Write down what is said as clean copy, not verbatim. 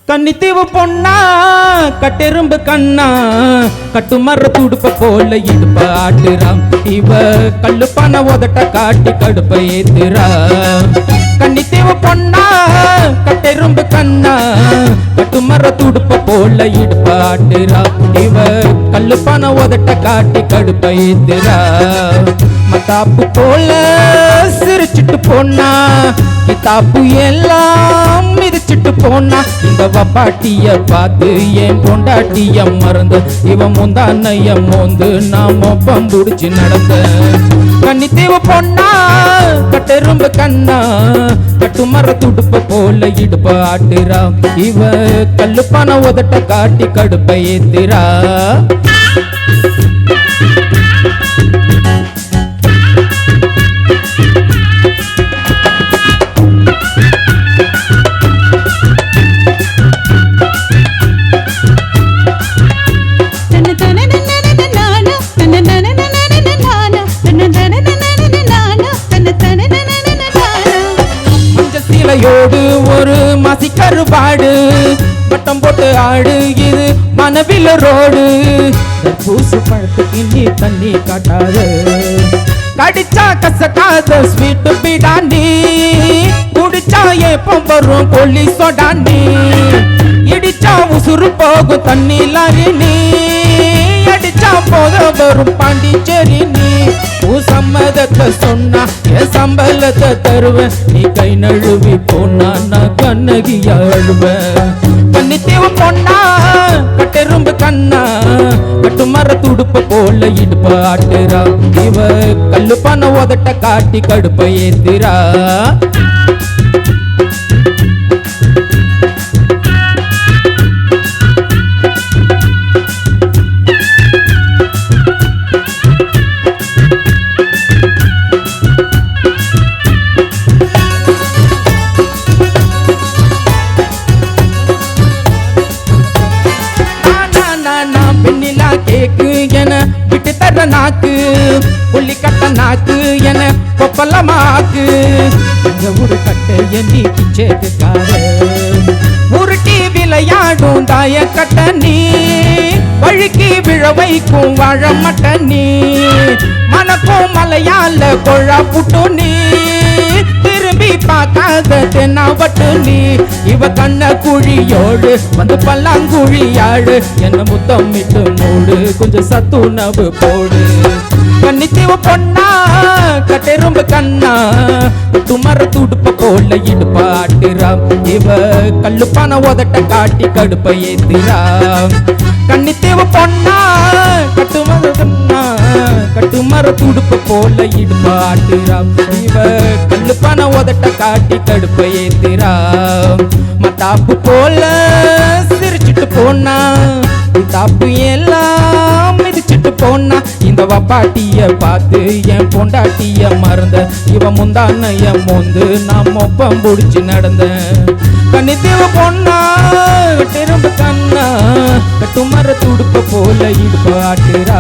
கன்னித்தீவு பொண்ணா கட்டெரும்பு கண்ணா கட்டுமர துடுப்ப போல இடுப்ப ஆட்டுறாம் இவ கல்லுப்பான உதட்ட காட்டி கடுப்ப ஏத்துறா கன்னித்தீவு பொண்ணா கட்டெரும்பு கண்ணா கட்டுமர துடுப்ப போல இடுப்ப ஆட்டுறா இவ கல்லுப்பான உதட்ட காட்டி கடுப்ப ஏத்துறா மத்தாப்பு போல சிரிச்சிட்டு போனா கித்தாப்பு எல்லாம் மிதிச்சிட்டு போனா இந்த வப்பாட்டிய பார்த்து என் பொண்டாட்டிய மறந்து இவன் முந்தானைய மோந்து நான் மொப்பம் புடிச்சு நடந்த கன்னித்தீவு பொண்ணா கட்டெரும்பு கண்ணா கட்டுமர துடுப்ப போல இடுப்ப ஆட்டுறா இவ கல்லுப்பான உதட்ட காட்டி கடுப்ப ஏத்துறா ோடு ஒரு மாசி கருவாடு பட்டம் போட்டு ஆடு இது மனவில ரோடு பூசு பழத்துக்கு நீ தண்ணி காட்டாது கடிச்சா கசக்காத ஸ்வீட் பிடாண்டி குடிச்சா ஏப்ப வரும் கொல்லி சொடாண்டி இடிச்சா உசுறு போகும் தண்ணி லாரி நீ அடிச்சா போத வரும் பாண்டிச்சேரி நீ சம்மதத்தை சொன்னா என் சம்பளத்தை தருவேன் நீ கை நழுவி போனா நான் கண்ணகியா அழுவேன் கன்னித்தீவு பொண்ணா கட்டெரும்பு கண்ணா கட்டுமர துடுப்ப போல இடுப்ப ஆட்டுறா இவ கல்லுப்பான உதட்ட காட்டி கடுப்ப ஏத்துறா கேக்கு என விட்டு தர நாக்கு புள்ளி கட்ட நாக்கு என கொப்பலமாக்கு எங்க ஊரு கட்ட எண்ணி பிச்சேக்கார உருட்டி விளையாடும் தாய கட்ட நீ வழுக்கி விழ வைக்கும் வாழ மட்ட நீ மனக்கும் மலையால கொழா புட்டு நீ திரும்பி பார்க்காத தென்னாவட்டு நீ இவ கண்ண குழியோடு வந்து பல்லாங்குழியாடு என்ன முத்தமிட்டு மூடு கொஞ்சம் சத்துணவு போடு கன்னித்தீவு பொண்ணா கட்டெரும்பு கண்ணா துமர துடுப்ப போல இடுப்ப ஆட்டுறா இவ கல்லுப்பான உதட்ட காட்டி கடுப்ப ஏத்துறா கன்னித்தீவு பொண்ணா கட்டுமர கண்ணா கட்டுமர துடுப்ப போல இடுப்ப ஆட்டுறா இவ கல்லுப்பான உதட்ட காட்டி கடுப்ப ஏத்துறா மத்தாப்பு போல சிரிச்சிட்டு போனா தாப்பு எல்லாம் மிதிச்சிட்டு போனா இந்த வப்பாட்டிய பார்த்து என் பொண்டாட்டிய மறந்த இவ முந்தானைய மோந்து நான் மொப்பம் புடிச்சு நடந்த கன்னித்தீவு பொண்ணா கட்டெரும்பு கண்ணா கட்டுமர துடுப்ப போல இடுப்ப ஆட்டுறா